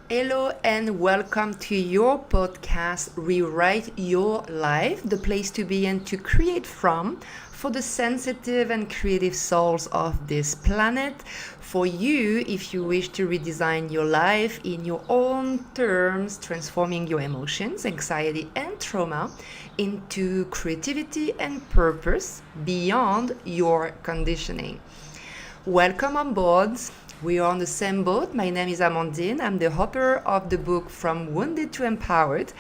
Hello and welcome to your podcast, Rewrite Your Life, the place to be and to create from for the sensitive and creative souls of this planet. For you, if you wish to redesign your life in your own terms, transforming your emotions, anxiety, and trauma into creativity and purpose beyond your conditioning. Welcome on board. We are on the same boat. My name is Amandine. I'm the author of the book From Wounded to Empowered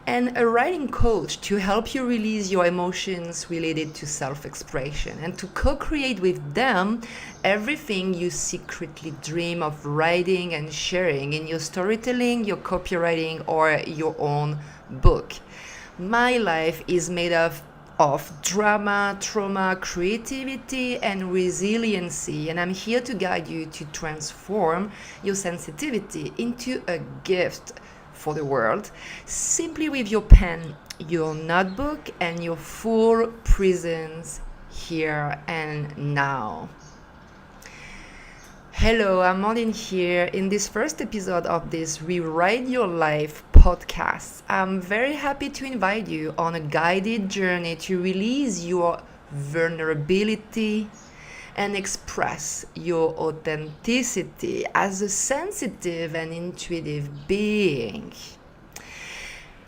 and a writing coach to help you release your emotions related to self-expression and to co-create with them everything you secretly dream of writing and sharing in your storytelling, your copywriting, or your own book. My life is made of drama, trauma, creativity, and resiliency. And I'm here to guide you to transform your sensitivity into a gift for the world simply with your pen, your notebook, and your full presence here and now. Hello, Amandine here. In this first episode of this Rewrite Your Life podcast, I'm very happy to invite you on a guided journey to release your vulnerability and express your authenticity as a sensitive and intuitive being.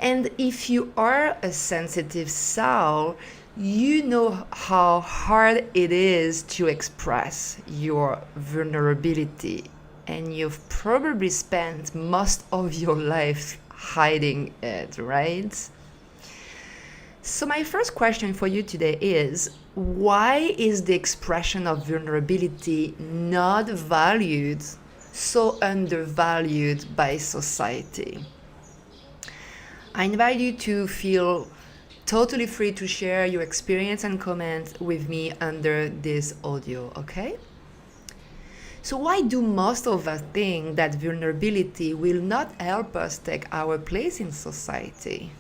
And if you are a sensitive soul, you know how hard it is to express your vulnerability, and you've probably spent most of your life hiding it, right? So, my first question for you today is why is the expression of vulnerability not valued, so undervalued by society? I invite you to feel totally free to share your experience and comment with me under this audio, okay? So why do most of us think that vulnerability will not help us take our place in society?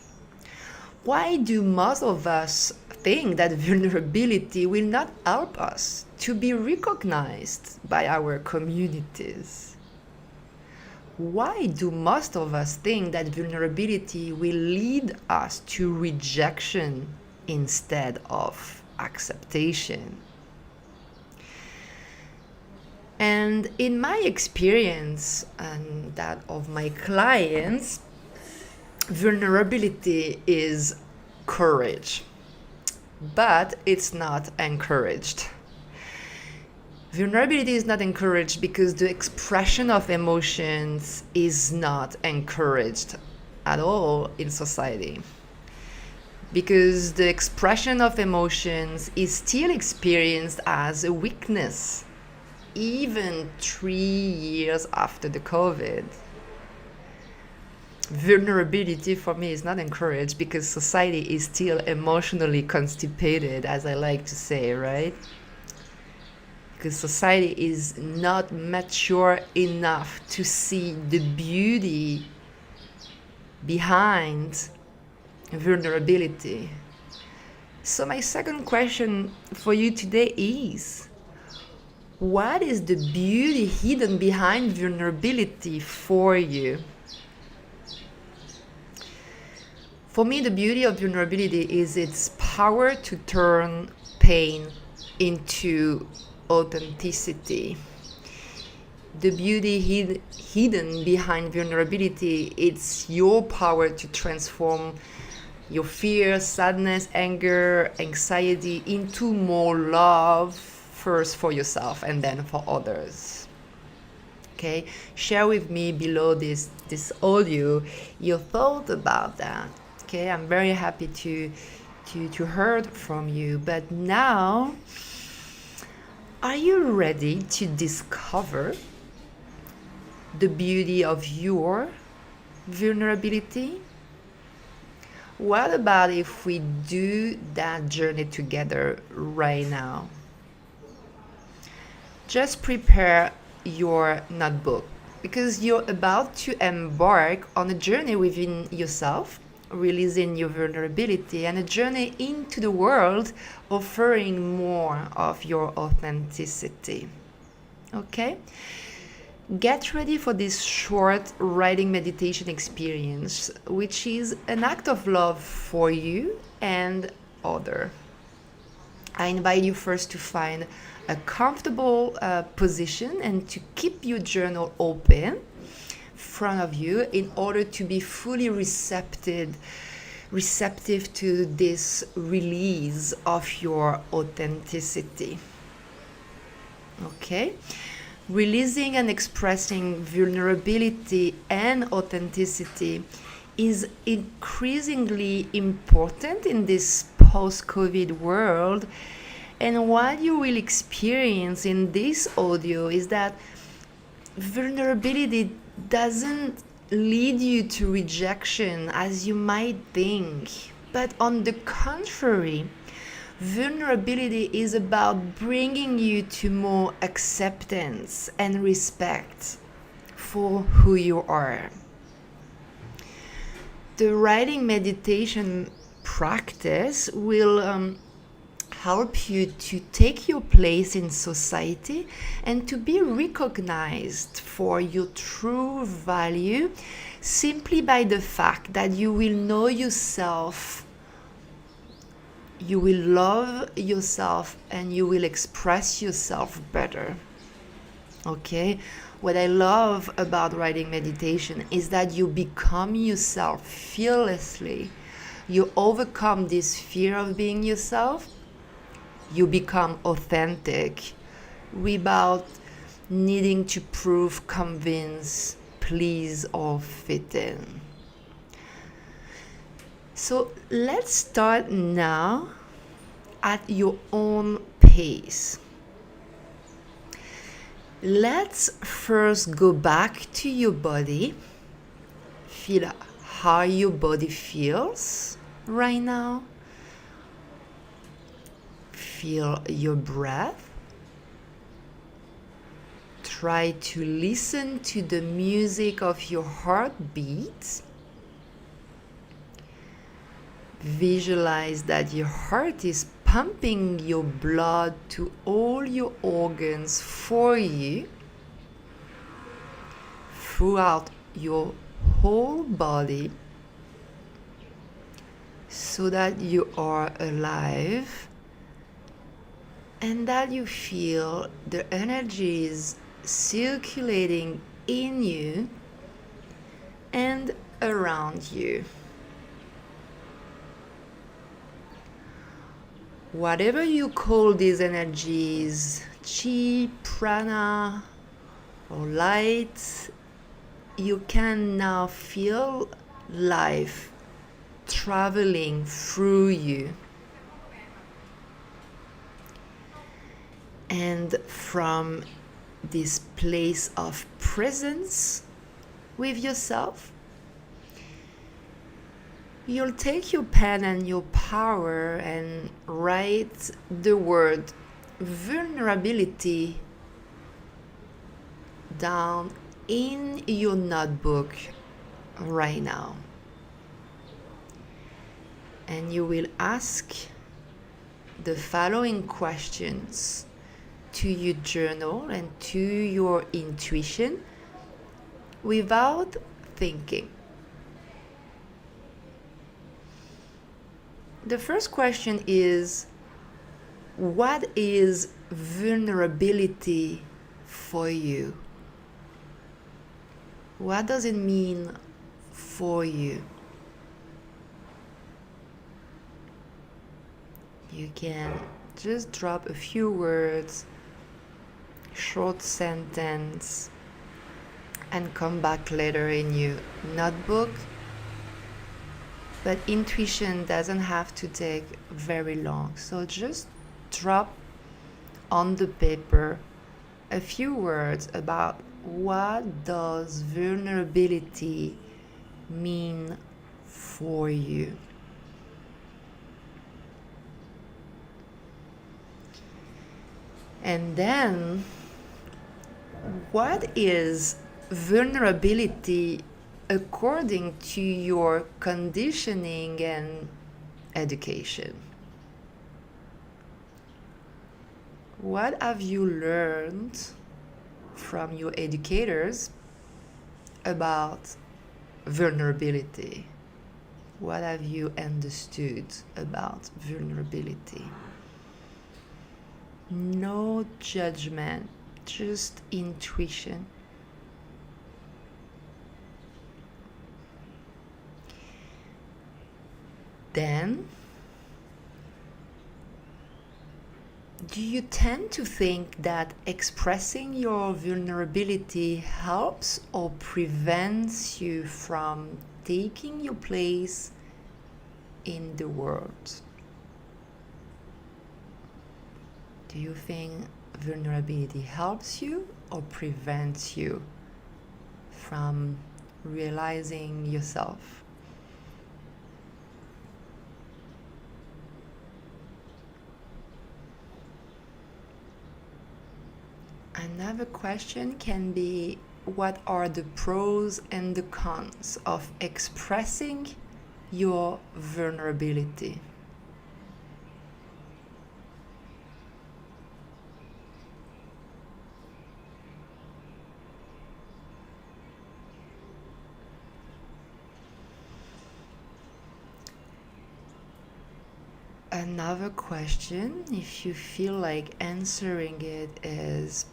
Why do most of us think that vulnerability will not help us to be recognized by our communities? Why do most of us think that vulnerability will lead us to rejection instead of acceptation? And in my experience and that of my clients, vulnerability is courage, but it's not encouraged. Vulnerability is not encouraged because the expression of emotions is not encouraged at all in society. Because the expression of emotions is still experienced as a weakness, even 3 years after the COVID. Vulnerability for me is not encouraged because society is still emotionally constipated, as I like to say, right? Because society is not mature enough to see the beauty behind vulnerability. So my second question for you today is, what is the beauty hidden behind vulnerability for you? For me, the beauty of vulnerability is its power to turn pain into authenticity. The beauty hidden behind vulnerability, it's your power to transform your fear, sadness, anger, anxiety into more love, first for yourself and then for others. Okay, share with me below this audio your thought about that. Okay, I'm very happy to hear from you. But now, are you ready to discover the beauty of your vulnerability? What about if we do that journey together right now? Just prepare your notebook because you're about to embark on a journey within yourself, releasing your vulnerability, and a journey into the world offering more of your authenticity. Okay? Get ready for this short writing meditation experience, which is an act of love for you and other. I invite you first to find a comfortable position and to keep your journal open in front of you in order to be fully receptive to this release of your authenticity. Okay? Releasing and expressing vulnerability and authenticity is increasingly important in this post-COVID world. And what you will experience in this audio is that vulnerability doesn't lead you to rejection as you might think, but on the contrary, vulnerability is about bringing you to more acceptance and respect for who you are. The writing meditation practice will help you to take your place in society and to be recognized for your true value simply by the fact that you will know yourself, you will love yourself, and you will express yourself better. Okay? What I love about writing meditation is that you become yourself fearlessly. You overcome this fear of being yourself. You become authentic without needing to prove, convince, please, or fit in. So let's start now at your own pace. Let's first go back to your body. Feel how your body feels right now. Feel your breath. Try to listen to the music of your heartbeat. Visualize that your heart is pumping your blood to all your organs for you throughout your whole body so that you are alive and that you feel the energies circulating in you and around you. Whatever you call these energies, chi, prana, or light, you can now feel life traveling through you. And from this place of presence with yourself, you'll take your pen and your power and write the word vulnerability down in your notebook right now. And you will ask the following questions to your journal and to your intuition without thinking. The first question is, what is vulnerability for you? What does it mean for you? You can just drop a few words, short sentence, and come back later in your notebook. But intuition doesn't have to take very long. So just drop on the paper a few words about what does vulnerability mean for you. And then, what is vulnerability according to your conditioning and education? What have you learned from your educators about vulnerability? What have you understood about vulnerability? No judgment, just intuition. Then, do you tend to think that expressing your vulnerability helps or prevents you from taking your place in the world? Do you think vulnerability helps you or prevents you from realizing yourself? Another question can be, what are the pros and the cons of expressing your vulnerability? Another question, if you feel like answering it, is,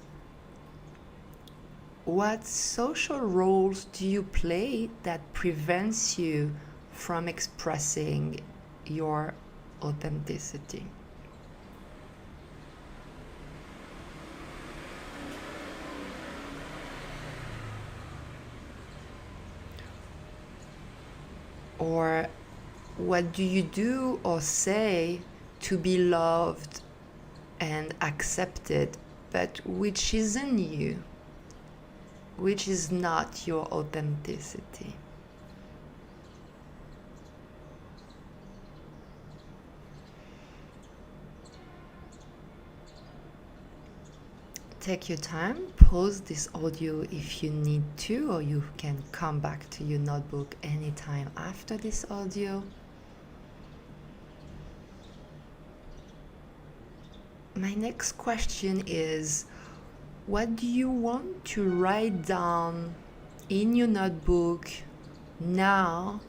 what social roles do you play that prevents you from expressing your authenticity? Or what do you do or say to be loved and accepted, but which isn't you, which is not your authenticity? Take your time, pause this audio if you need to, or you can come back to your notebook anytime after this audio. My next question is, what do you want to write down in your notebook now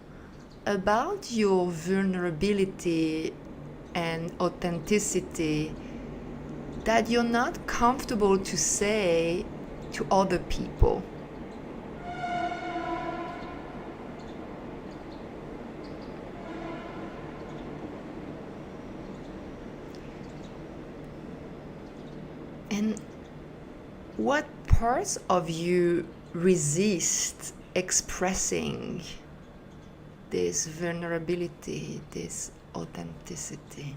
about your vulnerability and authenticity that you're not comfortable to say to other people? And what parts of you resist expressing this vulnerability, this authenticity?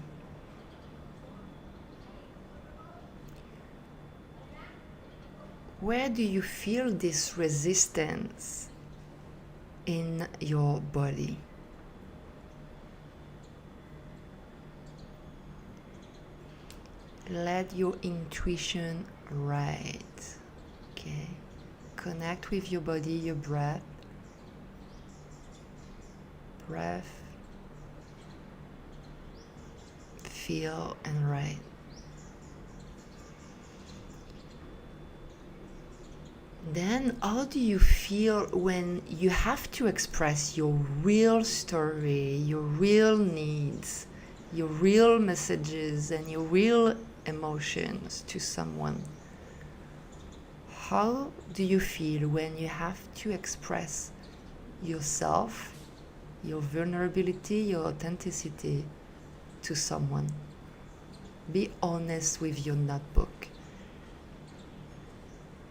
Where do you feel this resistance in your body? Let your intuition ride. Okay. Connect with your body, your breath. Breath. Feel and ride. Then, how do you feel when you have to express your real story, your real needs, your real messages, and your real emotions to someone? How do you feel when you have to express yourself, your vulnerability, your authenticity to someone? Be honest with your notebook.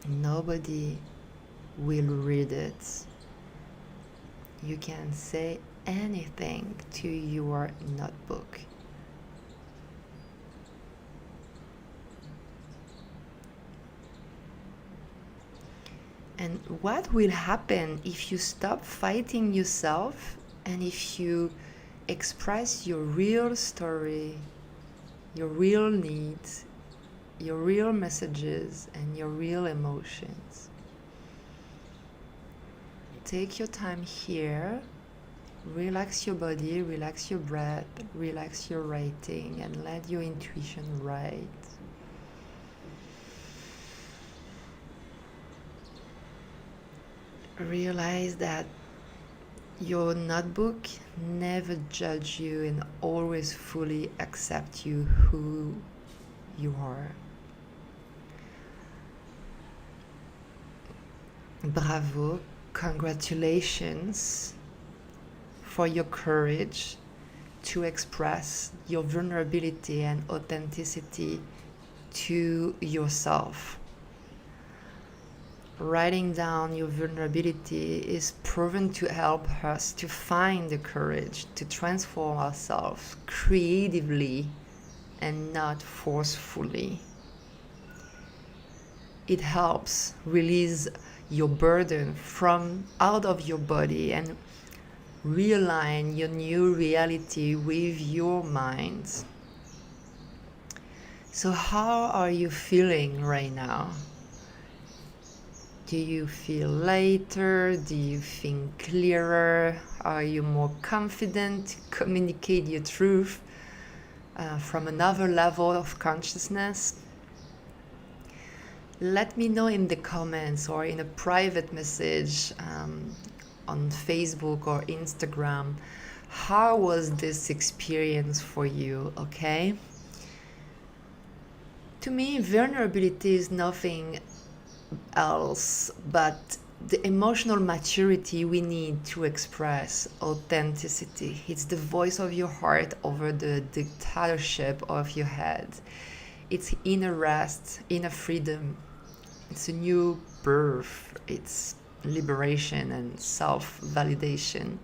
Nobody will read it. You can say anything to your notebook. And what will happen if you stop fighting yourself and if you express your real story, your real needs, your real messages, and your real emotions? Take your time here. Relax your body, relax your breath, relax your writing, and let your intuition write. Realize that your notebook never judge you and always fully accept you who you are. Bravo, congratulations for your courage to express your vulnerability and authenticity to yourself. Writing down your vulnerability is proven to help us to find the courage to transform ourselves creatively and not forcefully. It helps release your burden from out of your body and realign your new reality with your mind. So, how are you feeling right now? Do you feel lighter? Do you think clearer? Are you more confident to communicate your truth from another level of consciousness? Let me know in the comments or in a private message on Facebook or Instagram. How was this experience for you, okay? To me, vulnerability is nothing else but the emotional maturity we need to express authenticity. It's the voice of your heart over the dictatorship of your head. It's inner rest, inner freedom. It's a new birth. It's liberation and self-validation.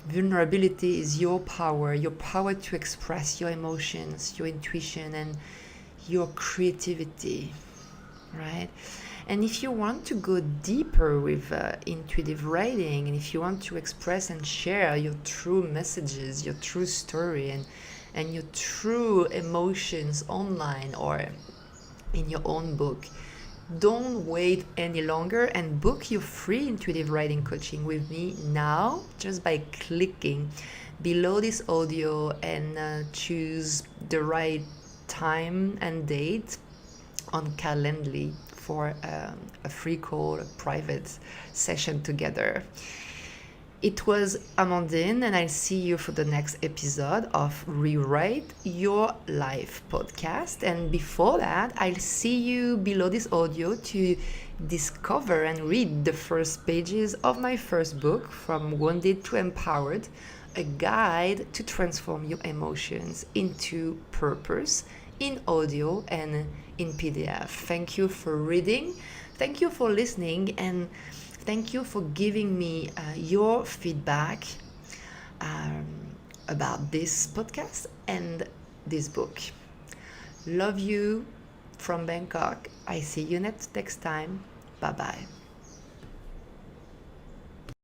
Vulnerability is your power to express your emotions, your intuition, and your creativity. Right? And if you want to go deeper with intuitive writing, and if you want to express and share your true messages, your true story, and your true emotions online or in your own book, don't wait any longer and book your free intuitive writing coaching with me now just by clicking below this audio and choose the right time and date on Calendly for a free call, a private session together. It was Amandine, and I'll see you for the next episode of Rewrite Your Life podcast. And before that, I'll see you below this audio to discover and read the first pages of my first book, From Wounded to Empowered, a guide to transform your emotions into purpose, in audio and in PDF. Thank you for reading, thank you for listening, and thank you for giving me your feedback about this podcast and this book. Love you from Bangkok. I see you next time. Bye bye.